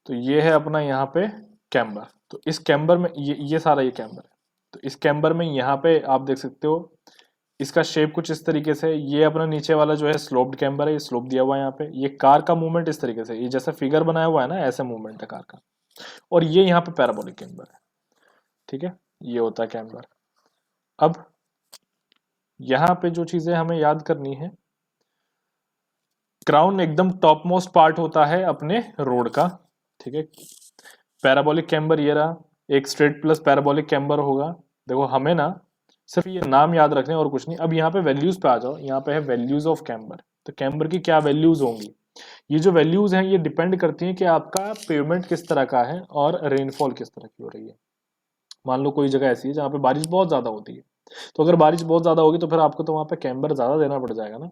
तो ये है अपना यहाँ पे कैम्बर। तो इस कैम्बर में ये सारा ये कैम्बर है। तो इस कैम्बर में यहाँ पे आप देख सकते हो इसका शेप कुछ इस तरीके से। ये अपना नीचे वाला जो है स्लोप्ड कैम्बर है, ये स्लोप दिया हुआ है यहाँ पे। ये कार का मूवमेंट इस तरीके से, ये जैसा फिगर बनाया हुआ है ना, ऐसे मूवमेंट है कार का। और ये यहाँ पे पैराबोलिक कैम्बर है, ठीक है, ये होता है कैम्बर। अब यहाँ पे जो चीजें हमें याद करनी है, क्राउन एकदम टॉप मोस्ट पार्ट होता है अपने रोड का, ठीक है। पैराबोलिक कैम्बर ये रहा, एक स्ट्रेट प्लस पैराबोलिक कैम्बर होगा। देखो हमें ना सिर्फ ये नाम याद रखने और कुछ नहीं। अब यहाँ पे वैल्यूज पे आ जाओ, यहाँ पे है वैल्यूज ऑफ कैम्बर। तो कैम्बर की क्या वैल्यूज होंगी, ये जो वैल्यूज हैं ये डिपेंड करती हैं कि आपका पेवमेंट किस तरह का है और रेनफॉल किस तरह की हो रही है। मान लो कोई जगह ऐसी है जहाँ पे बारिश बहुत ज्यादा होती है, तो अगर बारिश बहुत ज्यादा होगी तो फिर आपको तो वहां पे कैम्बर ज्यादा देना पड़ जाएगा ना।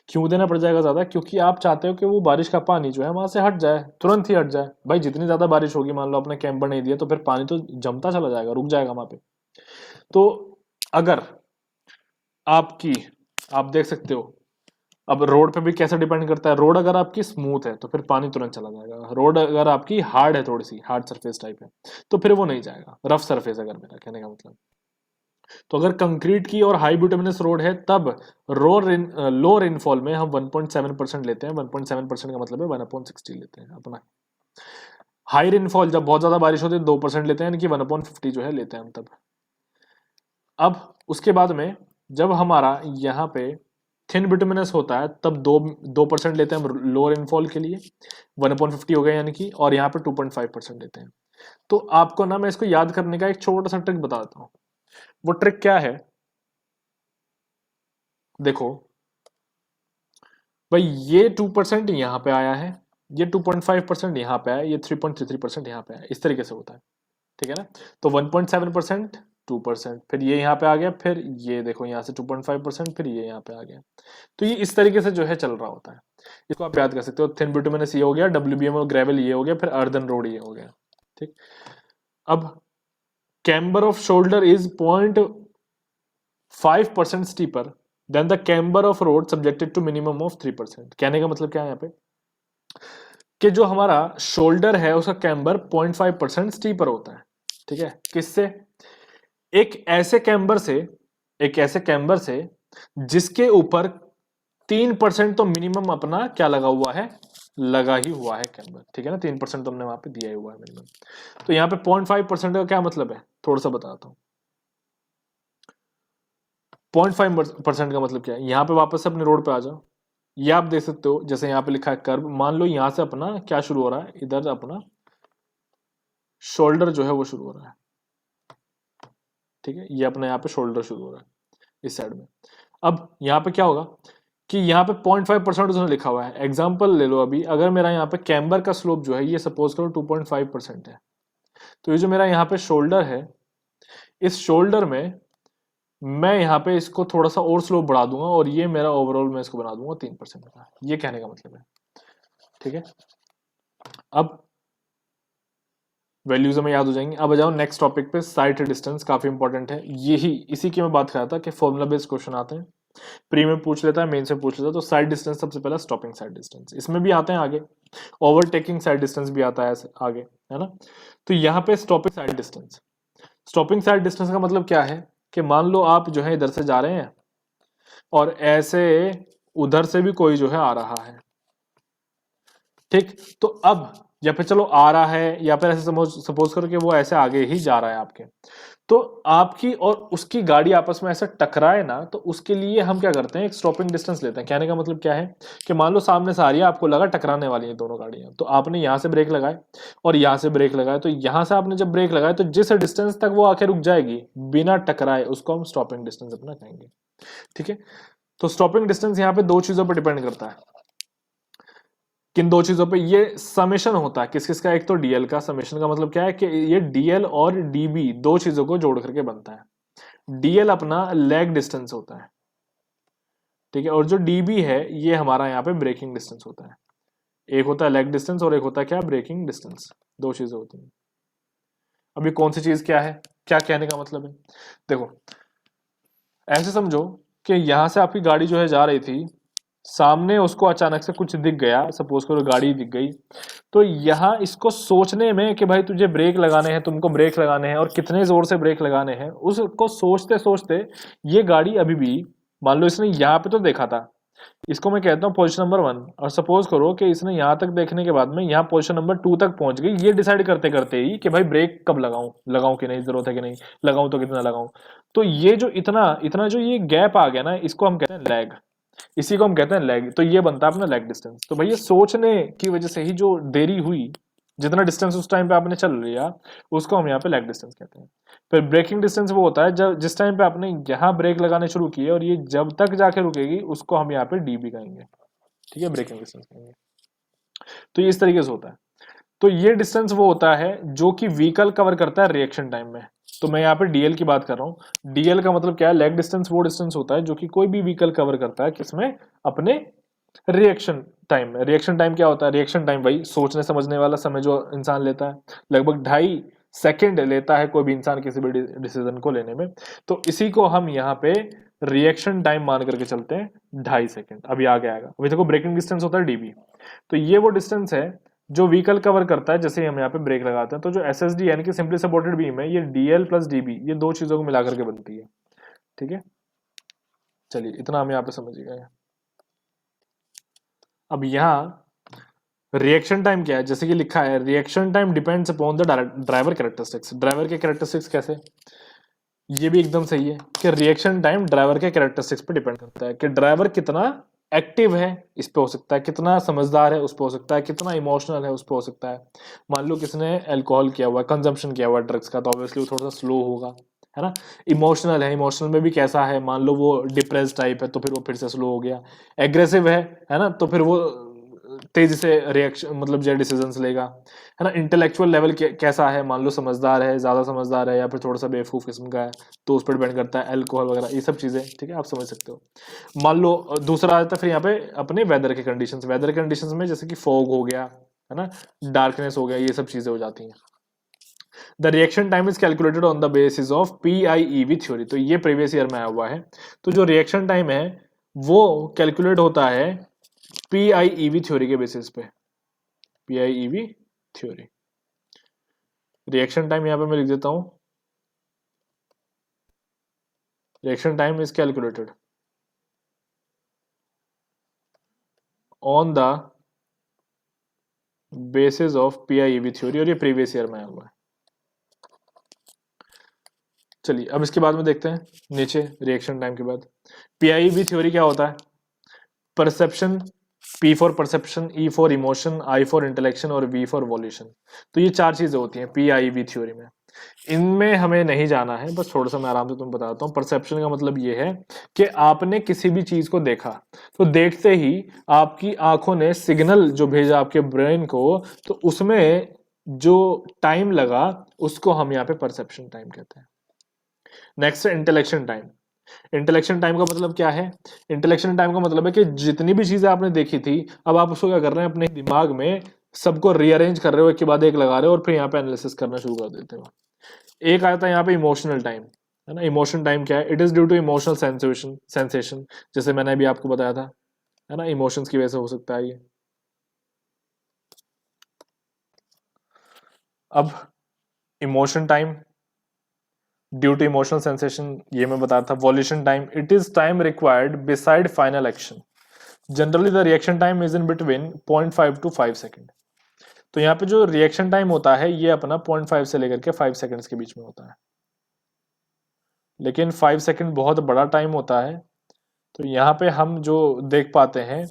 क्यों देना पड़ जाएगा ज्यादा, क्योंकि आप चाहते हो कि वो बारिश का पानी जो है वहां से हट जाए, तुरंत ही हट जाए। भाई जितनी ज्यादा बारिश होगी, मान लो आपने कैम्बर नहीं दिया, तो फिर पानी तो जमता चला जाएगा, रुक जाएगा वहां पे। तो अगर आपकी, आप देख सकते हो, अब रोड पे भी कैसे डिपेंड करता है। रोड अगर आपकी स्मूथ है तो फिर पानी तुरंत चला जाएगा। रोड अगर आपकी हार्ड है, थोड़ी सी हार्ड सरफेस टाइप है, तो फिर वो नहीं जाएगा। रफ सरफेस अगर, मेरा कहने का मतलब, तो अगर कंक्रीट की और हाई ब्यूटेमिनस रोड है तब लो रेनफॉल में हम 1.7% लेते हैं। 1.7% का मतलब है 1/60 लेते हैं अपना। हाई रेनफॉल जब बहुत ज्यादा बारिश होती है 2% लेते हैं, यानी कि 1/50 जो है लेते हैं हम तब। अब उसके बाद में जब हमारा यहाँ पे थिन बिटुमिनस होता है तब 2% लेते हैं हम लो रेनफॉल के लिए, 1/50 हो गया यानी कि, और यहाँ पे 2.5% लेते हैं। तो आपको ना मैं इसको याद करने का एक छोटा सा ट्रिक बता देता हूँ। वो ट्रिक क्या है, देखो भाई, ये 2% यहाँ पे आया है, ये 2.5% यहाँ पे आया, ये 3.33% यहाँ पे आया, इस तरीके से होता है, ठीक है ना। तो 1.7% 2%, फिर ये यहाँ पे आ गया, फिर ये देखो यहाँ से 2.5%, फिर ये यहाँ पे आ गया। तो ये इस तरीके से जो है चल रहा होता है। इसको आप याद कर सकते हो। थिन बिटुमिनस ये हो गया, WBM और ग्रेवल ये हो गया, फिर अर्दन रोड ये हो गया, ठीक। अब camber of shoulder is 0.5% steeper than the camber of road subjected to minimum of 3%। कहने का मतलब क्या है यहाँ पे, कि जो हमारा शोल्डर है उसका कैम्बर 0.5% स्टीपर होता है, ठीक है। किससे, एक ऐसे कैम्बर से, एक ऐसे कैम्बर से जिसके ऊपर 3% तो मिनिमम अपना क्या लगा हुआ है, लगा ही हुआ है कैम्बर, ठीक है ना। 3% तो हमने वहां पे दिया ही हुआ है मिनिमम। तो यहाँ पे 0.5% का क्या मतलब है, थोड़ा सा बताता हूँ। 0.5% का मतलब क्या है, यहाँ पे वापस से अपने रोड पे आ जाओ। ये आप देख सकते हो, जैसे यहाँ पे लिखा है कर्व। मान लो यहाँ से अपना क्या शुरू हो रहा है, इधर अपना शोल्डर जो है वो शुरू हो रहा है, ठीक है। ये अपना यहाँ पे शोल्डर शुरू हो रहा है इस साइड में। अब यहाँ पे क्या होगा कि यहाँ पे 0.5% उसने लिखा हुआ है। एग्जाम्पल ले लो, अभी अगर मेरा यहाँ पे कैम्बर का स्लोप जो है ये सपोज करो 2.5% है, तो ये जो मेरा यहाँ पे शोल्डर है, इस शोल्डर में मैं यहाँ पे इसको थोड़ा सा और स्लोप बढ़ा दूंगा, और ये मेरा ओवरऑल मैं इसको बना दूंगा 3% का। ये कहने का मतलब है, ठीक है। अब वैल्यूज हमें याद हो जाएंगी। अब आ जाओ नेक्स्ट टॉपिक पे, साइट डिस्टेंस काफी इंपॉर्टेंट है। यही इसी की मैं बात कर रहा था कि फॉर्मुला बेस्ड क्वेश्चन आते हैं, प्री में पूछ लेता है, मेन से पूछ लेता है। तो साइड डिस्टेंस सबसे पहला, स्टॉपिंग साइड डिस्टेंस, इसमें भी आते हैं आगे। ओवरटेकिंग साइड डिस्टेंस भी आता है ऐसे आगे, है ना। तो यहाँ पे stopping side distance, stopping side distance का मतलब क्या है कि मान लो आप जो है इधर से जा रहे हैं और ऐसे उधर से भी कोई जो है आ रहा है, ठीक। तो अब या फिर चलो आ रहा है, या फिर ऐसे सपोज करो कि वो ऐसे आगे ही जा रहा है आपके, तो आपकी और उसकी गाड़ी आपस में ऐसा टकराए ना, तो उसके लिए हम क्या करते हैं, एक स्टॉपिंग डिस्टेंस लेते हैं। कहने का मतलब क्या है कि मान लो सामने से आ रही है, आपको लगा टकराने वाली है दोनों गाड़ियां, तो आपने यहां से ब्रेक लगाए और यहां से ब्रेक लगाए। तो यहां से आपने जब ब्रेक लगाए तो जिस डिस्टेंस तक वो आके रुक जाएगी बिना टकराए, उसको हम स्टॉपिंग डिस्टेंस अपना कहेंगे, ठीक है। तो स्टॉपिंग डिस्टेंस यहाँ पे दो चीजों पर डिपेंड करता है। किन दो चीजों पे, ये समेशन होता है किस किस का, एक तो डीएल का। समेशन का मतलब क्या है कि ये डीएल और डीबी दो चीजों को जोड़ करके बनता है। डीएल अपना लैग डिस्टेंस होता है, ठीक है, और जो डीबी है ये हमारा यहाँ पे ब्रेकिंग डिस्टेंस होता है। एक होता है लैग डिस्टेंस और एक होता है क्या, ब्रेकिंग डिस्टेंस। दो चीजें होती हैं। अभी कौन सी चीज क्या है, क्या कहने का मतलब है, देखो ऐसे समझो कि यहां से आपकी गाड़ी जो है जा रही थी सामने उसको अचानक से कुछ दिख गया, सपोज करो गाड़ी दिख गई, तो यहाँ इसको सोचने में कि भाई तुझे ब्रेक लगाने हैं, तुमको ब्रेक लगाने हैं और कितने जोर से ब्रेक लगाने हैं, उसको सोचते सोचते ये गाड़ी अभी भी, मान लो इसने यहाँ पे तो देखा था, इसको मैं कहता हूँ पोजीशन नंबर 1, और सपोज करो कि इसने यहाँ तक देखने के बाद में यहाँ पोजीशन नंबर 2 तक पहुंच गई, ये डिसाइड करते करते ही कि भाई ब्रेक कब लगाऊं, लगाऊं कि नहीं, जरूरत है कि नहीं, लगाऊं तो कितना लगाऊं। तो ये जो इतना इतना जो ये गैप आ गया ना, इसको हम कहते हैं लैग, इसी को हम कहते हैं लैग। तो ये बनता है अपना लैग डिस्टेंस। तो भैया सोचने की वजह से ही जो देरी हुई, जितना डिस्टेंस उस टाइम पे आपने चल लिया, उसको हम यहाँ पे लैग डिस्टेंस कहते हैं। फिर ब्रेकिंग डिस्टेंस वो होता है जब जिस टाइम पे आपने यहाँ ब्रेक लगाने शुरू किए और ये जब तक जाके रुकेगी, उसको हम यहाँ पे डीबी कहेंगे, ठीक है, ब्रेकिंग डिस्टेंस कहेंगे। तो ये इस तरीके से होता है। तो ये डिस्टेंस वो होता है जो कि व्हीकल कवर करता है रिएक्शन टाइम में। तो मैं यहाँ पे डीएल की बात कर रहा हूँ। डीएल का मतलब क्या है? लेग डिस्टेंस वो डिस्टेंस होता है जो कि कोई भी व्हीकल कवर करता है, किसमें? अपने रिएक्शन टाइम में। रिएक्शन टाइम क्या होता है? रिएक्शन टाइम वही सोचने समझने वाला समय जो इंसान लेता है, लगभग 2.5 सेकेंड लेता है कोई भी इंसान किसी भी डिसीजन को लेने में। तो इसी को हम यहाँ पे रिएक्शन टाइम मान करके चलते हैं, 2.5 सेकेंड। अभी आगे आएगा। अभी देखो ब्रेकिंग डिस्टेंस होता है डीबी। तो ये वो डिस्टेंस है जो व्हीकल कवर करता है जैसे ही हम यहाँ पे ब्रेक लगाते हैं। तो जो एसएसडी यानी कि सिंपली सपोर्टेड बीम है, ये डीएल प्लस डीबी, ये दो चीजों को मिलाकर के बनती है, ठीक है। चलिए इतना हम यहाँ पे समझ गए। अब यहाँ रिएक्शन टाइम क्या है? जैसे कि लिखा है, reaction time depends upon the driver characteristics. Driver के कैरेक्टरिस्टिक्स कैसे? ये भी एकदम सही है कि रिएक्शन टाइम ड्राइवर के कैरेक्टरिस्टिक्स पे डिपेंड करता है कि ड्राइवर कितना एक्टिव है, इस पे हो सकता है, कितना समझदार है उस पे हो सकता है, कितना इमोशनल है उस पे हो सकता है। मान लो किसने अल्कोहल किया हुआ है, कंजम्पशन किया हुआ है ड्रग्स का, तो ऑब्वियसली वो थोड़ा सा स्लो होगा, है ना। इमोशनल है, इमोशनल में भी कैसा है, मान लो वो डिप्रेस टाइप है तो फिर वो फिर से स्लो हो गया। एग्रेसिव है ना, तो फिर वो तेजी से रिएक्शन मतलब जो डिसीजंस लेगा, है ना। इंटेलेक्चुअल लेवल कैसा है, मान लो समझदार है, ज्यादा समझदार है, या फिर थोड़ा सा बेवकूफ किस्म का है, तो उस पर डिपेंड करता है। अल्कोहल वगैरह ये सब चीजें, ठीक है, आप समझ सकते हो। मान लो दूसरा आता है फिर यहाँ पे अपने वेदर के कंडीशंस। वेदर कंडीशंस में जैसे कि फॉग हो गया, है ना, डार्कनेस हो गया, ये सब चीजें हो जाती हैं। The reaction time is calculated on the basis of PIEV theory. तो ये प्रीवियस ईयर में आया हुआ है। तो जो रिएक्शन टाइम है वो कैलकुलेट होता है PIEV थ्योरी के बेसिस पे। PIEV theory. रिएक्शन टाइम यहां पे मैं लिख देता हूं, reaction time is calculated on the basis of PIEV theory, और ये प्रीवियस ईयर में आया हुआ है। चलिए अब इसके बाद में देखते हैं नीचे रिएक्शन टाइम के बाद PIEV थ्योरी क्या होता है। Perception, P for perception, E for emotion, I for intellection और V फॉर वॉल्यूशन। तो ये चार चीजें होती हैं PIEV थ्योरी में। इनमें हमें नहीं जाना है, बस थोड़ा सा मैं आराम से तुम्हें बताता हूँ। परसेप्शन का मतलब ये है कि आपने किसी भी चीज को देखा, तो देखते ही आपकी आंखों ने सिग्नल जो भेजा आपके ब्रेन को, तो उसमें जो टाइम लगा उसको हम यहाँ पे परसेप्शन टाइम कहते हैं। नेक्स्ट है इंटेलेक्शन टाइम। इंटेलेक्शन टाइम का मतलब क्या है? इंटेलेक्शन टाइम का मतलब है कि जितनी भी चीजें आपने देखी थी, अब आप उसको क्या कर रहे हैं, अपने दिमाग में सबको रीअरेंज कर रहे हो, एक के बाद एक लगा रहे हो और फिर यहाँ पे एनालिसिस करना शुरू कर देते हो। एक आता है यहाँ पे इमोशनल टाइम, है ना। इमोशन टाइम क्या है? It is due to emotional sensation, जैसे मैंने अभी आपको बताया था, है ना, इमोशंस की वजह से हो सकता है ये। अब emotion time due to emotional sensation, ये मैं बताया था। Volition time, it is time required beside final action. Generally the reaction time is in between 0.5 to 5 second. तो यहाँ पे जो रिएक्शन टाइम होता है ये अपना 0.5 से लेकर के 5 सेकेंड्स के बीच में होता है। लेकिन 5 सेकेंड बहुत बड़ा टाइम होता है। तो यहाँ पे हम जो देख पाते हैं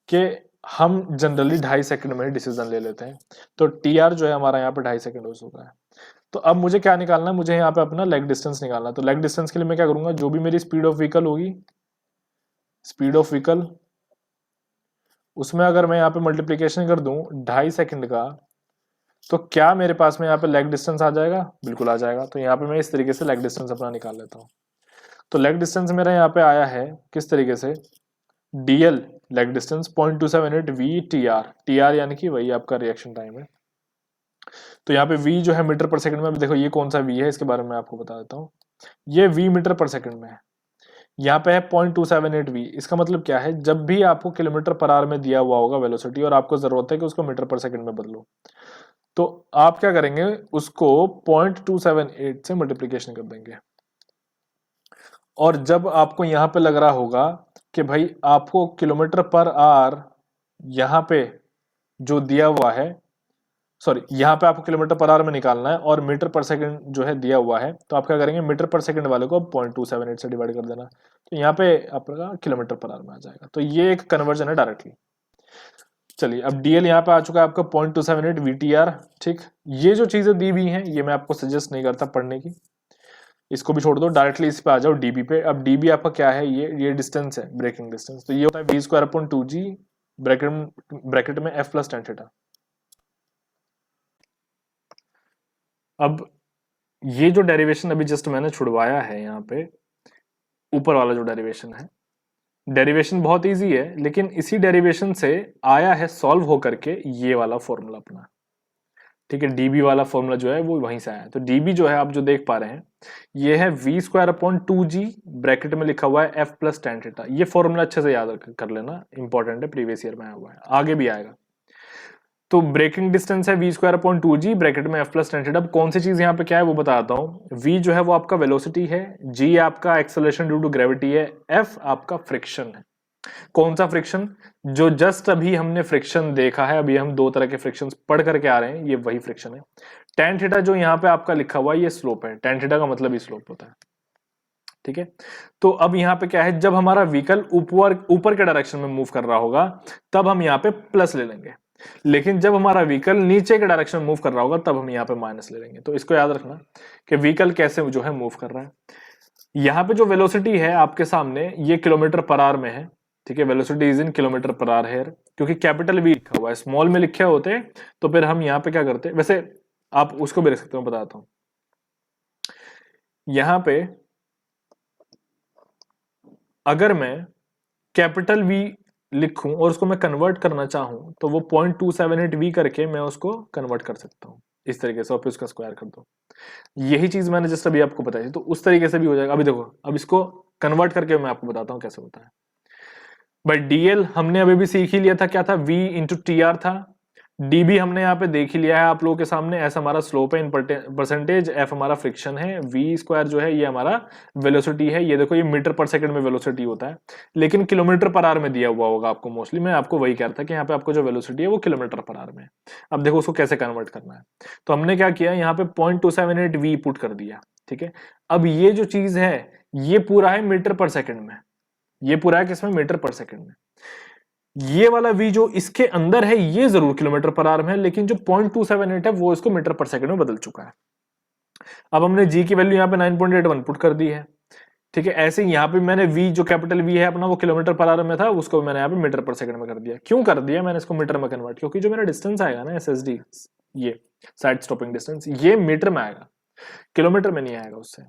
कि हम जनरली 2.5 सेकेंड में ही डिसीजन ले लेते हैं। तो TR जो है हमारा यहाँ पे 2.5 सेकेंड हो चुका है। तो अब मुझे क्या निकालना है? मुझे यहाँ पे अपना लेग डिस्टेंस निकालना है। तो लेग डिस्टेंस के लिए मैं क्या करूंगा, जो भी मेरी स्पीड ऑफ व्हीकल होगी, स्पीड ऑफ व्हीकल, उसमें अगर मैं यहाँ पे मल्टीप्लीकेशन कर दूं 2.5 सेकेंड का, तो क्या मेरे पास में यहाँ पे लेग डिस्टेंस आ जाएगा? बिल्कुल आ जाएगा। तो यहाँ पे मैं इस तरीके से लेग डिस्टेंस अपना निकाल लेता हूँ। तो लेग डिस्टेंस मेरा यहाँ पे आया है किस तरीके से, DL leg distance 0.278 VTR। TR यानी कि वही आपका रिएक्शन टाइम है। तो यहाँ पे V जो है मीटर पर सेकंड में, देखो ये कौन सा V है इसके बारे में आपको बता देता हूँ। ये V मीटर पर सेकंड में है। यहाँ पे है 0.278v। इसका मतलब क्या है, जब भी आपको किलोमीटर पर आवर में दिया हुआ होगा वेलोसिटी और आपको जरूरत है कि उसको मीटर पर सेकंड में बदलो, तो आप क्या करेंगे, उसको 0.278 से मल्टीप्लीकेशन कर देंगे। और जब आपको यहां पे लग रहा होगा कि भाई आपको किलोमीटर पर आवर यहां पे जो दिया हुआ है, सॉरी यहां पे आपको किलोमीटर पर आवर में निकालना है और मीटर पर सेकंड जो है दिया हुआ है, तो आप क्या करेंगे, मीटर पर सेकंड वाले को 0.278 से डिवाइड कर देना, तो यहाँ पे आपका किलोमीटर पर आवर में आ जाएगा। तो ये एक कन्वर्जन है डायरेक्टली। चलिए अब डीएल यहाँ पे आ चुका है आपका 0.278 वीटीआर। ठीक, ये जो चीजें दी हुई हैं ये मैं आपको सजेस्ट नहीं करता पढ़ने की, इसको भी छोड़ दो, डायरेक्टली इस पे आ जाओ डीबी पे। अब डीबी आपका क्या है, ये डिस्टेंस है, ब्रेकिंग डिस्टेंस, तो ये होता है V square upon 2g bracket में f प्लस tan थीटा। अब ये जो डेरिवेशन अभी जस्ट मैंने छुड़वाया है यहाँ पे, ऊपर वाला जो डेरिवेशन है, डेरिवेशन बहुत इजी है, लेकिन इसी डेरिवेशन से आया है सॉल्व होकर के ये वाला फॉर्मूला अपना। ठीक है, डीबी वाला फॉर्मूला जो है वो वहीं से आया है। तो डीबी जो है आप जो देख पा रहे हैं, ये है V square upon 2g bracket में लिखा हुआ है f प्लस tan थीटा। ये फॉर्मूला अच्छे से याद कर लेना, इंपॉर्टेंट है, प्रीवियस ईयर में आया हुआ है, आगे भी आएगा। तो ब्रेकिंग डिस्टेंस है V square upon 2g bracket में f प्लस tan थीटा। अब कौन सी चीज यहाँ पे क्या है वो बताता हूँ। v जो है वो आपका वेलोसिटी है, g आपका एक्सेलरेशन ड्यू टू ग्रेविटी है, f आपका फ्रिक्शन है। कौन सा फ्रिक्शन, जो जस्ट अभी हमने फ्रिक्शन देखा है, अभी हम दो तरह के फ्रिक्शंस पढ़ करके आ रहे हैं, ये वही फ्रिक्शन है। tan थीटा जो यहाँ पे आपका लिखा हुआ है ये स्लोप है, tan थीटा का मतलब ही स्लोप होता है। ठीक है, तो अब यहाँ पे क्या है, जब हमारा व्हीकल ऊपर के डायरेक्शन में मूव कर रहा होगा तब हम यहाँ पे प्लस ले लेंगे, लेकिन जब हमारा व्हीकल नीचे के डायरेक्शन में मूव कर रहा होगा तब हम यहाँ पे माइनस ले लेंगे। तो इसको याद रखना कि व्हीकल कैसे जो है मूव कर रहा है। यहाँ पे जो वेलोसिटी है आपके सामने ये किलोमीटर पर आवर में है। ठीक है, velocity is in kilometre per our है, क्योंकि कैपिटल वी लिखा हुआ है, स्मॉल में लिखे होते तो फिर हम यहाँ पे क्या करते, वैसे आप उसको भी रख सकते हो, बताता हूं। यहाँ पे अगर मैं कैपिटल वी लिखूं और उसको मैं कन्वर्ट करना चाहूं तो वो 0.278v करके मैं उसको कन्वर्ट कर सकता हूं इस तरीके से, और फिर उसका स्क्वायर कर दो। यही चीज मैंने जस्ट अभी आपको बताई थी, तो उस तरीके से भी हो जाएगा। अभी देखो, अब इसको कन्वर्ट करके मैं आपको बताता हूं कैसे होता है। भाई डीएल हमने अभी भी सीख ही लिया था, क्या था, v इंटू टी आर था। डीबी हमने यहाँ पे देख ही लिया है आप लोगों के सामने, एस हमारा स्लोप है इन परसेंटेज, एफ हमारा फ्रिक्शन है, वी स्क्वायर जो है ये हमारा वेलोसिटी है। ये देखो ये मीटर पर सेकंड में वेलोसिटी होता है, लेकिन किलोमीटर पर आवर में दिया हुआ होगा आपको मोस्टली। मैं आपको वही कह रहा था कि यहाँ पे आपको जो वेलोसिटी है वो किलोमीटर पर आवर में है। अब देखो उसको कैसे कन्वर्ट करना है, तो हमने क्या किया, यहाँ पे 0.278v पुट कर दिया। ठीक है, अब ये जो चीज है ये पूरा है मीटर पर सेकेंड में, ये पूरा है किसमें, मीटर पर सेकेंड में। ये वाला v जो इसके अंदर है ये जरूर किलोमीटर पर आवर में है, लेकिन जो 0.278 है वो इसको मीटर पर सेकंड में बदल चुका है। अब हमने g की वैल्यू यहाँ पे 9.81 पुट कर दी है। ठीक है, ऐसे ही यहाँ पे मैंने v जो कैपिटल v है अपना वो किलोमीटर पर आवर में था, उसको मैंने यहाँ पे मीटर पर सेकंड में कर दिया। क्यों कर दिया मैंने इसको मीटर में कन्वर्ट, क्योंकि जो मेरा डिस्टेंस आएगा ना SSD, ये साइड स्टॉपिंग डिस्टेंस, ये मीटर में आएगा, किलोमीटर में नहीं आएगा उससे।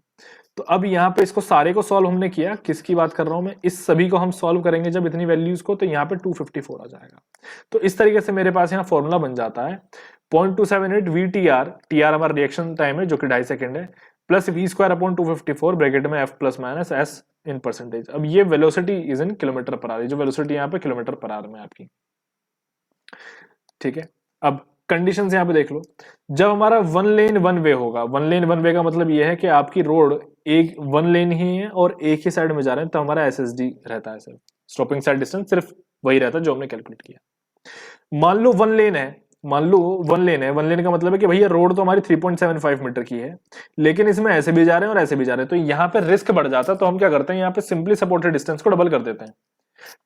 तो अब यहाँ पे इसको सारे को सॉल्व हमने किया, किसकी बात कर रहा हूं मैं, इस सभी को हम सॉल्व करेंगे जब इतनी वैल्यूज को, तो यहाँ पे 254 आ जाएगा। तो इस तरीके से मेरे पास यहाँ फॉर्मूला बन जाता है 0.278 VTR, TR हमारा रिएक्शन टाइम है जो कि 2.5 सेकंड है, plus V square upon 254 bracket में f plus minus S in percentage. अब ये velocity is in kilometre per hour, जो वेलोसिटी यहाँ पे किलोमीटर पर आवर में आपकी। ठीक है, अब कंडीशंस यहाँ पे देख लो, जब हमारा वन लेन वन वे होगा, वन लेन वन वे का मतलब ये है कि आपकी रोड एक वन लेन ही है और एक ही साइड में जा रहे हैं, तो हमारा SSD रहता है, सिर्फ स्टॉपिंग साइड डिस्टेंस सिर्फ वही रहता है जो हमने कैलकुलेट किया। मान लो वन लेन है, मान लो वन लेन है, वन लेन का मतलब है कि भैया रोड तो हमारी 3.75 मीटर की है, लेकिन इसमें ऐसे भी जा रहे हैं और ऐसे भी जा रहे हैं, तो यहाँ पे रिस्क बढ़ जाता है। तो हम क्या करते हैं, यहाँ पे सिंपली सपोर्टेड डिस्टेंस को डबल कर देते हैं।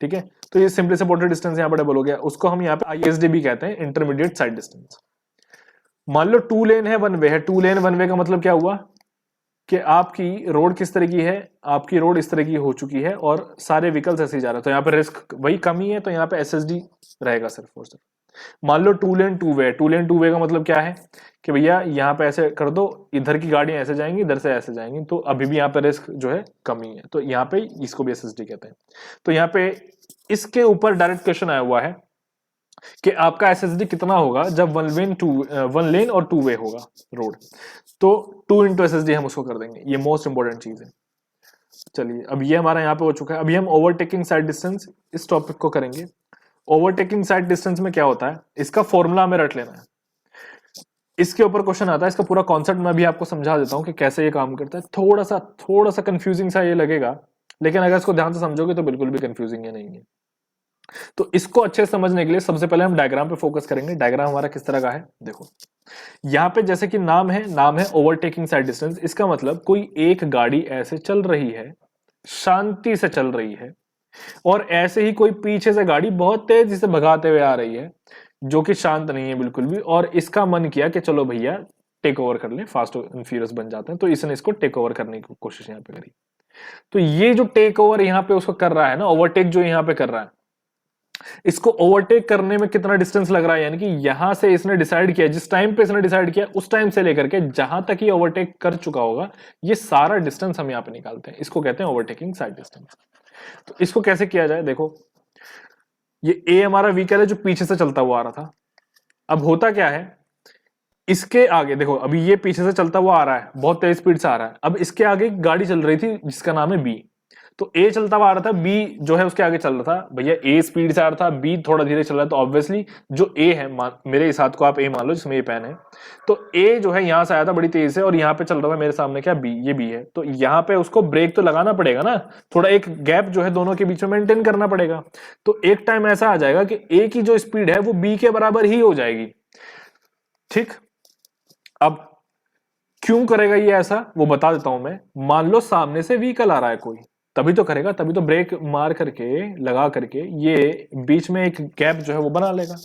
ठीक है, तो ये सिंपली सपोर्टेड डिस्टेंस यहाँ पर डबल हो गया, उसको हम यहाँ पे ISD भी कहते हैं, इंटरमीडिएट साइड डिस्टेंस। मान लो टू लेन है, वन वे है, टू लेन वन वे का मतलब क्या हुआ कि आपकी रोड किस तरह की है, आपकी रोड इस तरह की हो चुकी है और सारे व्हीकल्स ऐसे ही जा रहे हैं, तो यहाँ पे रिस्क वही कम ही है, तो यहाँ पे SSD रहेगा सिर्फ और सिर्फ। मान लो two lane two way, two lane two way का मतलब क्या है कि भैया यहाँ पे ऐसे कर दो, इधर की गाड़ियां ऐसे जाएंगी, इधर से ऐसे जाएंगी, तो अभी भी यहाँ पे रिस्क जो है कम ही है, तो यहाँ पे इसको भी SSD कहते हैं। तो यहाँ पे इसके ऊपर डायरेक्ट क्वेश्चन आया हुआ है कि आपका SSD कितना होगा जब वन लेन और टू वे होगा रोड, तो 2 into SSD हम उसको कर देंगे, ये मोस्ट इंपॉर्टेंट चीज है। चलिए अब ये हमारा यहाँ पे हो चुका है। अभी हम ओवरटेकिंग साइड डिस्टेंस इस टॉपिक को करेंगे। ओवरटेकिंग साइड डिस्टेंस में क्या होता है, इसका फॉर्मूला हमें रट लेना है। इसके ऊपर क्वेश्चन आता है, इसका पूरा कॉन्सेप्ट मैं भी आपको समझा देता हूँ कि कैसे ये काम करता है। थोड़ा सा कंफ्यूजिंग सा ये लगेगा, लेकिन अगर इसको ध्यान से समझोगे तो बिल्कुल भी कंफ्यूजिंग है नहीं है। तो इसको अच्छे से समझने के लिए सबसे पहले हम डायग्राम पे फोकस करेंगे। डायग्राम हमारा किस तरह का है देखो, यहाँ पे जैसे कि नाम है ओवरटेकिंग साइड डिस्टेंस। इसका मतलब कोई एक गाड़ी ऐसे चल रही है, शांति से चल रही है, और ऐसे ही कोई पीछे से गाड़ी बहुत तेजी से भगाते हुए आ रही है, जो कि शांत नहीं है बिल्कुल भी, और इसका मन किया कि चलो भैया टेक ओवर कर ले, फास्ट एंड फ्यूरियस बन जाते हैं, तो इसने इसको टेक ओवर करने की कोशिश यहाँ पे करी। तो ये जो टेक ओवर यहाँ पे उसको कर रहा है ना, ओवरटेक जो यहाँ पे कर रहा है, इसको ओवरटेक करने में कितना डिस्टेंस लग रहा है, यानी कि यहां से इसने डिसाइड किया, जिस टाइम पे इसने डिसाइड किया उस टाइम से लेकर के जहां तक ये ओवरटेक कर चुका होगा, ये सारा डिस्टेंस हम यहां पे निकालते हैं। इसको कहते हैं ओवरटेकिंग साइड डिस्टेंस। तो इसको कैसे किया जाए देखो, ये ए हमारा व्हीकल है जो पीछे से चलता हुआ आ रहा था। अब होता क्या है, इसके आगे देखो, अभी ये पीछे से चलता हुआ आ रहा है, बहुत तेज स्पीड से आ रहा है। अब इसके आगे एक गाड़ी चल रही थी जिसका नाम है बी। तो ए चलता हुआ आ रहा था, बी जो है उसके आगे चल रहा था। भैया ए स्पीड से आ रहा था, बी थोड़ा धीरे चल रहा है, तो ऑब्वियसली जो ए है, मेरे इस हाथ को आप ए मान लो जिसमें ये पेन है, तो ए जो है यहां से आया था बड़ी तेज से, और यहाँ पे चल रहा था मेरे सामने क्या, बी, ये बी है। तो यहाँ पे उसको ब्रेक तो लगाना पड़ेगा ना, थोड़ा एक गैप जो है दोनों के बीच में मेंटेन करना पड़ेगा। तो एक टाइम ऐसा आ जाएगा कि ए की जो स्पीड है वो बी के बराबर ही हो जाएगी। ठीक, अब क्यों करेगा ये ऐसा वो बता देता हूं मैं। मान लो सामने से व्हीकल आ रहा है कोई, तभी तो करेगा, तभी तो ब्रेक मार करके लगा करके ये बीच में एक गैप जो है वो बना लेगा।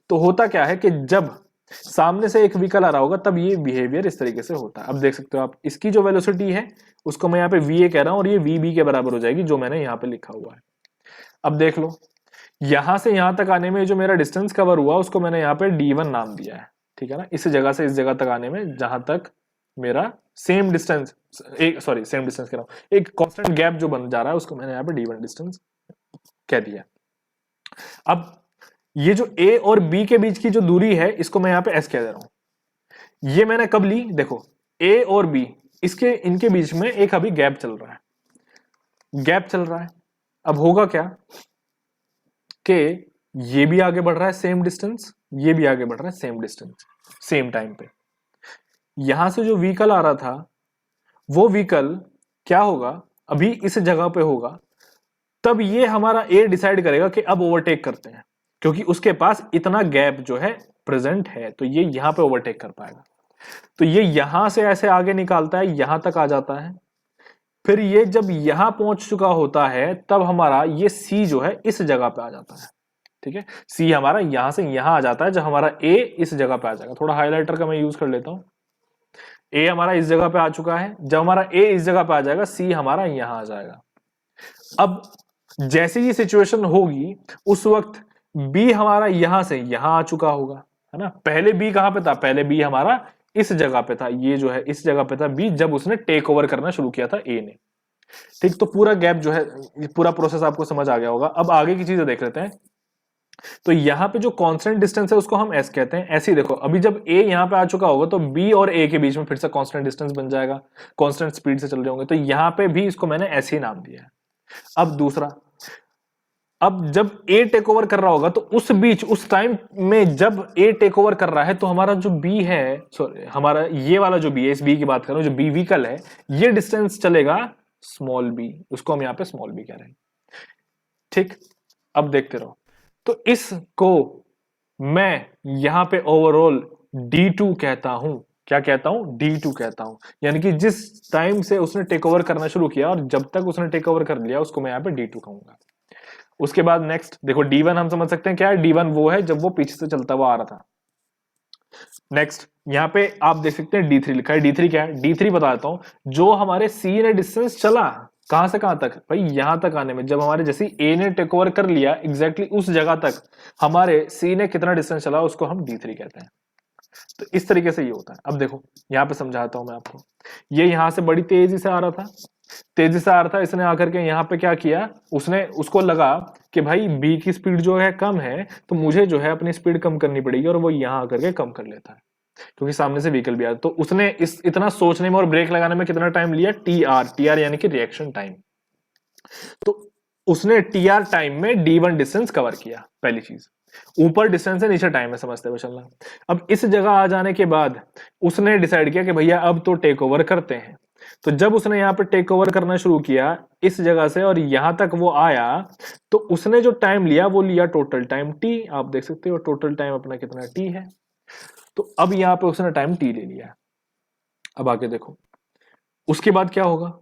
तो होता क्या है कि जब सामने से एक व्हीकल आ रहा होगा तब ये बिहेवियर इस तरीके से होता है। अब देख सकते हो आप, इसकी जो वेलोसिटी है उसको मैं यहाँ पे वी ए कह रहा हूं, और ये वी बी के बराबर हो जाएगी जो मैंने यहाँ पे लिखा हुआ है। अब देख लो, यहां से यहां तक आने में जो मेरा डिस्टेंस कवर हुआ उसको मैंने यहाँ पे D1 नाम दिया है, ठीक है ना। इस जगह से इस जगह तक आने में जहां तक मेरा सेम डिस्टेंस, सेम डिस्टेंस कह रहा हूं, एक कांस्टेंट गैप जो बन जा रहा है उसको मैंने यहाँ पे D1 डिस्टेंस कह दिया। अब ये जो ए और बी के बीच की जो दूरी है इसको मैं यहाँ पे एस कह दे रहा हूं। ये मैंने कब ली देखो, ए और बी इसके इनके बीच में एक अभी गैप चल रहा है, गैप चल रहा है। अब होगा क्या कि ये भी आगे बढ़ रहा है सेम डिस्टेंस, ये भी आगे बढ़ रहा है सेम डिस्टेंस, सेम टाइम पे। यहां से जो व्हीकल आ रहा था वो व्हीकल क्या होगा, अभी इस जगह पे होगा, तब ये हमारा ए डिसाइड करेगा कि अब ओवरटेक करते हैं, क्योंकि उसके पास इतना गैप जो है प्रेजेंट है, तो ये यहां पे ओवरटेक कर पाएगा। तो ये यहां से ऐसे आगे निकालता है, यहां तक आ जाता है, फिर ये जब यहां पहुंच चुका होता है तब हमारा ये सी जो है इस जगह पे आ जाता है। ठीक है, सी हमारा यहां से यहां आ जाता है, जब हमारा ए इस जगह पे आ जाएगा। थोड़ा हाइलाइटर का मैं यूज कर लेता हूं। ए हमारा इस जगह पे आ चुका है, जब हमारा ए इस जगह पे आ जाएगा सी हमारा यहां आ जाएगा। अब जैसे ये सिचुएशन होगी उस वक्त बी हमारा यहां से यहां आ चुका होगा, है ना। पहले बी कहां पे था, पहले बी हमारा इस जगह पे था, ये जो है इस जगह पे था बी, जब उसने टेक ओवर करना शुरू किया था ए ने। ठीक, तो पूरा गैप जो है, पूरा प्रोसेस आपको समझ आ गया होगा। अब आगे की चीजें देख लेते हैं। तो यहाँ पे जो कांस्टेंट डिस्टेंस है उसको हम एस कहते हैं। ऐसे ही देखो, अभी जब ए यहाँ पे आ चुका होगा तो बी और ए के बीच में फिर से कांस्टेंट डिस्टेंस बन जाएगा, कांस्टेंट स्पीड से चल रहे होंगे, तो यहाँ पे भी इसको मैंने ऐसे ही नाम दिया है। अब दूसरा, अब जब ए टेक ओवर कर रहा होगा तो उस बीच, उस टाइम में जब ए टेक ओवर कर रहा है तो हमारा जो बी है, सॉरी हमारा ये वाला जो बी है, इस बी की बात कर रहा हूं, जो बी व्हीकल है, ये डिस्टेंस चलेगा स्मॉल बी, उसको हम यहाँ पे स्मॉल बी कह रहे हैं। ठीक, अब देखते रहो। तो इसको मैं यहां पे ओवरऑल D2 कहता हूं। क्या कहता हूं, D2 कहता हूं। यानी कि जिस टाइम से उसने टेक ओवर करना शुरू किया और जब तक उसने टेक ओवर कर लिया उसको मैं यहां पे D2 कहूंगा। उसके बाद नेक्स्ट देखो, D1 हम समझ सकते हैं क्या है, D1 वो है जब वो पीछे से चलता हुआ आ रहा था। नेक्स्ट यहां पे आप देख सकते हैं D3 लिखा है। D3 क्या है, D3 बता देता हूं, जो हमारे C ने डिस्टेंस चला कहां से कहां तक, भाई यहां तक आने में, जब हमारे जैसे ए ने टेक ओवर कर लिया एग्जैक्टली उस जगह तक हमारे सी ने कितना डिस्टेंस चला उसको हम D3 कहते हैं। तो इस तरीके से ये होता है। अब देखो यहां पे समझाता हूं मैं आपको। ये यहां से बड़ी तेजी से आ रहा था, तेजी से आ रहा था, इसने आकर के यहाँ पे क्या किया, उसने उसको लगा कि भाई बी की स्पीड जो है कम है, तो मुझे जो है अपनी स्पीड कम करनी पड़ेगी, और वो यहाँ आकर के कम कर लेता है। क्योंकि सामने से व्हीकल भी आया। तो उसने इतना सोचने में और ब्रेक लगाने में कितना टाइम लिया, टी आर यानी कि रिएक्शन टाइम। तो उसने टी आर टाइम में D1 डिस्टेंस कवर किया, पहली चीज। ऊपर डिस्टेंस है, नीचे टाइम है, समझते हुए चलना। अब इस जगह आ जाने के बाद उसने डिसाइड किया कि भैया अब तो टेक ओवर करते हैं। तो जब उसने यहाँ पे टेक ओवर करना शुरू किया इस जगह से और यहां तक वो आया, तो उसने जो टाइम लिया वो लिया टोटल टाइम T। आप देख सकते हो टोटल टाइम अपना कितना T है। तो अब यहां पे उसने टाइम T ले लिया। अब आगे देखो उसके बाद क्या होगा।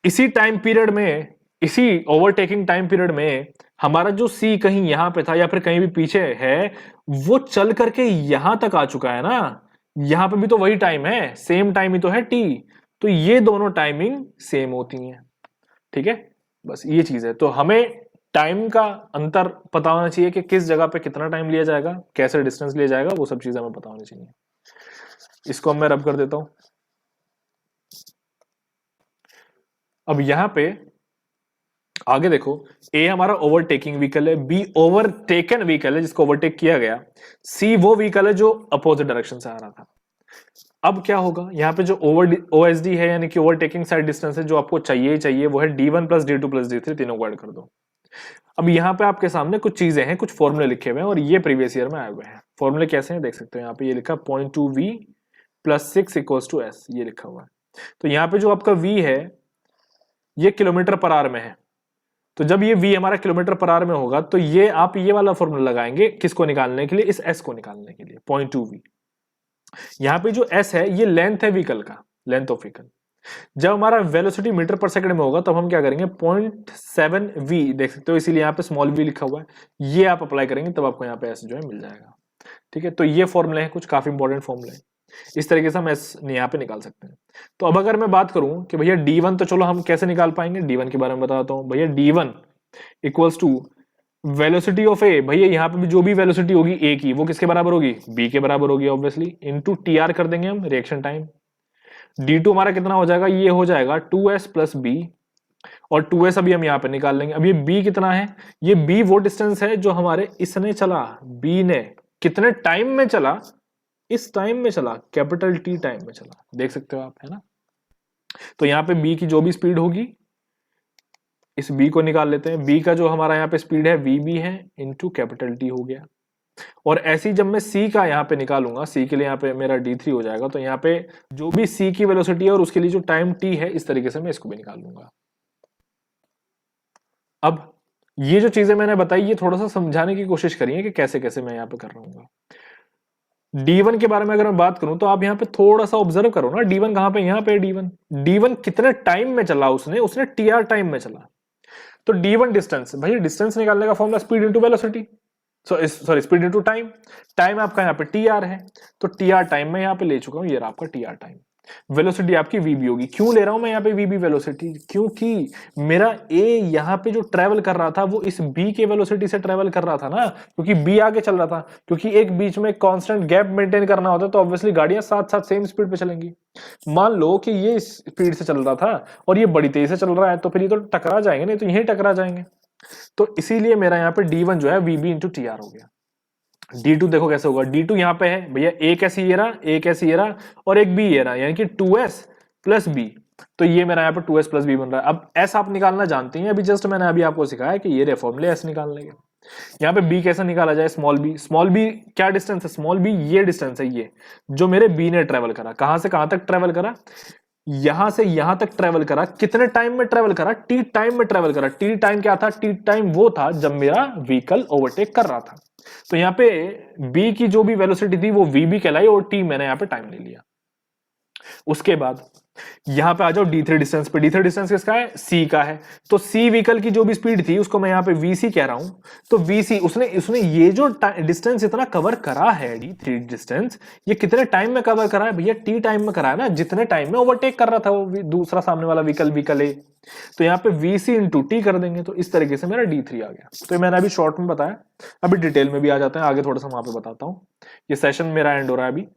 इसी टाइम पीरियड में, इसी ओवरटेकिंग टाइम पीरियड में हमारा जो C कहीं यहां पे था या फिर कहीं भी पीछे है, वो चल करके यहां तक आ चुका है ना। यहां पे भी तो वही टाइम है, सेम टाइम ही तो है T। तो ये दोनों टाइमिंग सेम होती हैं, ठीक है। बस ये चीज है। तो हमें टाइम का अंतर पता होना चाहिए कि किस जगह पे कितना टाइम लिया जाएगा, कैसे डिस्टेंस लिया जाएगा, वो सब चीजें हमें पता होनी चाहिए। इसको मैं रब कर देता हूं। अब यहां पे आगे देखो, ए हमारा ओवरटेकिंग व्हीकल है, बी ओवरटेकन व्हीकल है जिसको ओवरटेक किया गया, सी वो व्हीकल है जो अपोजिट डायरेक्शन से आ रहा था। अब क्या होगा, यहाँ पे जो OSD है यानी कि ओवरटेकिंग साइड डिस्टेंस है, जो आपको चाहिए ही चाहिए, वो है D1 plus D2 plus D3, तीनों को ऐड कर दो। अब यहाँ पे आपके सामने कुछ चीजें हैं, कुछ फॉर्मूले लिखे हुए हैं और ये प्रीवियस ईयर में आए हुए हैं। फॉर्मूले कैसे हैं देख सकते हो, यहाँ पे ये लिखा 0.2V plus 6 equals to S, ये लिखा हुआ है। तो यहाँ पे जो आपका V है ये किलोमीटर पर आवर में है। तो जब ये V हमारा किलोमीटर पर आवर में होगा तो ये आप ये वाला फॉर्मूला लगाएंगे, किसको निकालने के लिए, इस S को निकालने के लिए, 0.2V। यहां पे जो S है ये लेंथ है व्हीकल का, लेंथ ऑफ व्हीकल। जब हमारा वेलोसिटी मीटर पर सेकंड में होगा तब हम क्या करेंगे, 0.7V देख सकते हो, इसीलिए यहाँ पे स्मॉल v लिखा हुआ है, ये आप अप्लाई करेंगे तब आपको यहाँ पे S जो है मिल जाएगा। ठीक है, तो ये फॉर्मूले हैं, कुछ काफी इंपॉर्टेंट फॉर्मूले हैं, इस तरीके से हम S यहाँ पे निकाल सकते हैं। तो अब अगर मैं बात करूं कि भैया D1, तो चलो हम कैसे निकाल पाएंगे, D1 के बारे में बताता हूं। भैया D1 equals to velocity of A, भैया यहाँ पे भी जो भी वेलोसिटी होगी ए की, वो किसके बराबर होगी, बी के बराबर होगी ऑब्वियसली, इनटू टीआर कर देंगे हम, रिएक्शन टाइम। D2 हमारा कितना हो जाएगा, ये हो जाएगा 2s प्लस बी, और 2s अभी हम यहाँ पे निकाल लेंगे। अब ये b कितना है, ये b वो डिस्टेंस है जो हमारे इसने चला, b ने कितने टाइम में चला, इस टाइम में चला, कैपिटल T टाइम में चला, देख सकते हो आप, है ना। तो यहाँ पे b की जो भी स्पीड होगी, इस b को निकाल लेते हैं। b का जो हमारा यहाँ पे स्पीड है vb है, इंटू कैपिटल T हो गया। और ऐसे ही जब मैं c का यहाँ पे निकालूंगा, c के लिए यहाँ पे मेरा D3 हो जाएगा, तो यहाँ पे जो भी c की वेलोसिटी है और उसके लिए जो टाइम t है, इस तरीके से मैं इसको भी निकाल लूंगा। अब ये जो चीजें मैंने बताई, ये थोड़ा सा समझाने की कोशिश करिए कि कैसे कैसे मैं यहाँ पे कर रहा हूँ। D1 के बारे में अगर मैं बात करूं तो आप यहाँ पे थोड़ा सा ऑब्जर्व करो ना, D1 कहां पे, यहाँ पे D1 कितने टाइम में चला, उसने TR टाइम में चला। तो D1 डिस्टेंस, भाई डिस्टेंस निकालने का formula speed into velocity, sorry speed into time. Time आपका यहाँ पे TR है, तो TR टाइम में यहाँ पे ले चुका हूं, ये रहा आपका TR टाइम। वेलोसिटी आपकी VB होगी। क्यों ले रहा हूं मैं यहाँ पे VB वेलोसिटी, क्योंकि मेरा A यहाँ पे जो ट्रेवल कर रहा था वो इस B के वेलोसिटी से ट्रेवल कर रहा था ना, क्योंकि B आगे चल रहा था। क्योंकि एक बीच में कांस्टेंट गैप मेंटेन करना होता है, तो ऑब्वियसली गाड़ियां साथ साथ सेम स्पीड पे चलेंगी। मान लो कि ये स्पीड से चल रहा था और ये बड़ी तेजी से चल रहा है, तो फिर ये तो टकरा जाएंगे, नहीं तो यही टकरा जाएंगे। तो इसीलिए मेरा यहाँ पे D1 जो है VB इंटू TR हो गया। D2 देखो कैसे होगा, D2 यहाँ पे है भैया, एक ऐसी ये रहा, एक ऐसी ये रहा और एक B ये रहा, यानी कि 2s प्लस B। तो ये मेरा यहाँ पे 2s प्लस B बन रहा है। अब S आप निकालना जानते हैं, अभी जस्ट मैंने अभी आपको सिखाया कि ये रे फॉर्मूले S निकालने के। यहाँ पे B कैसे निकाला जाए, स्मॉल b क्या डिस्टेंस है, स्मॉल b ये डिस्टेंस है, ये जो मेरे B ने ट्रेवल करा, कहां से कहां तक ट्रेवल करा, यहां से यहां तक ट्रेवल करा, कितने टाइम में ट्रेवल करा, T टाइम में ट्रेवल करा। T टाइम क्या था, T टाइम वो था जब मेरा व्हीकल ओवरटेक कर रहा था। तो यहाँ पे B की जो भी वेलोसिटी थी वो VB कहलाई और T मैंने यहाँ पे टाइम ले लिया। उसके बाद यहां पे आ जाओ D3 डिस्टेंस पे। D3 डिस्टेंस किसका है, C का है। तो C व्हीकल की जो भी स्पीड थी उसको मैं यहाँ पे VC कह रहा हूं। तो VC उसने ये जो डिस्टेंस इतना कवर करा है, D3 डिस्टेंस, ये कितने टाइम में कवर करा है भैया, T टाइम में करा है ना, जितने टाइम में ओवरटेक कर रहा था वो दूसरा सामने वाला व्हीकल A। तो यहाँ पे VC इंटू T कर देंगे, तो इस तरीके से मेरा D3 आ गया। तो मैंने अभी शॉर्ट में बताया, अभी डिटेल में भी आ जाते हैं, आगे थोड़ा सा वहां पे बताता हूँ। ये सेशन मेरा एंड हो रहा है अभी।